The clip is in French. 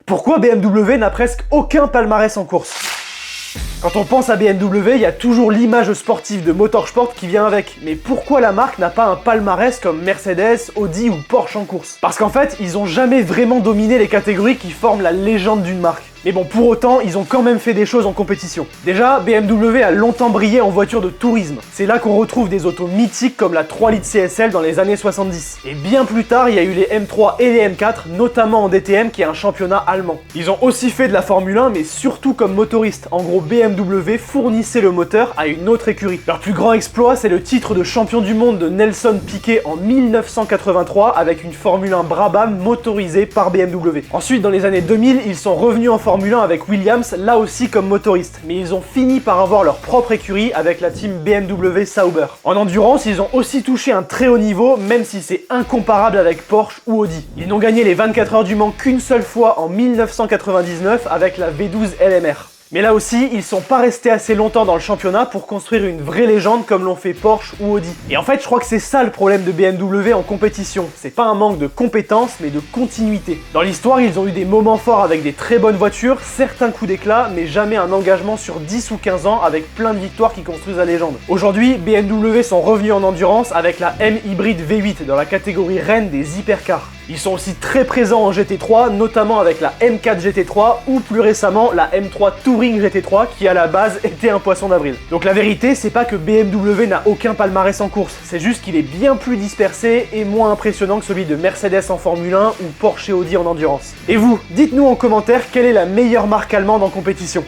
Pourquoi BMW n'a presque aucun palmarès en course? Quand on pense à BMW, il y a toujours l'image sportive de motorsport qui vient avec. Mais pourquoi la marque n'a pas un palmarès comme Mercedes, Audi ou Porsche en course? Parce qu'en fait, ils ont jamais vraiment dominé les catégories qui forment la légende d'une marque. Mais bon, pour autant, ils ont quand même fait des choses en compétition. Déjà, BMW a longtemps brillé en voiture de tourisme. C'est là qu'on retrouve des autos mythiques comme la 3 litres CSL dans les années 70. Et bien plus tard, il y a eu les M3 et les M4, notamment en DTM qui est un championnat allemand. Ils ont aussi fait de la Formule 1, mais surtout comme motoriste. En gros, BMW fournissait le moteur à une autre écurie. Leur plus grand exploit, c'est le titre de champion du monde de Nelson Piquet en 1983 avec une Formule 1 Brabham motorisée par BMW. Ensuite, dans les années 2000, ils sont revenus en Formule 1 avec Williams, là aussi comme motoriste, mais ils ont fini par avoir leur propre écurie avec la team BMW Sauber. En endurance, ils ont aussi touché un très haut niveau, même si c'est incomparable avec Porsche ou Audi. Ils n'ont gagné les 24 heures du Mans qu'une seule fois en 1999 avec la V12 LMR. Mais là aussi, ils sont pas restés assez longtemps dans le championnat pour construire une vraie légende comme l'ont fait Porsche ou Audi. Et en fait, je crois que c'est ça le problème de BMW en compétition. C'est pas un manque de compétences, mais de continuité. Dans l'histoire, ils ont eu des moments forts avec des très bonnes voitures, certains coups d'éclat, mais jamais un engagement sur 10 ou 15 ans avec plein de victoires qui construisent la légende. Aujourd'hui, BMW sont revenus en endurance avec la M Hybrid V8 dans la catégorie reine des hypercars. Ils sont aussi très présents en GT3, notamment avec la M4 GT3 ou plus récemment la M3 Touring GT3 qui à la base était un poisson d'avril. Donc la vérité, c'est pas que BMW n'a aucun palmarès en course, c'est juste qu'il est bien plus dispersé et moins impressionnant que celui de Mercedes en Formule 1 ou Porsche et Audi en endurance. Et vous, dites-nous en commentaire quelle est la meilleure marque allemande en compétition.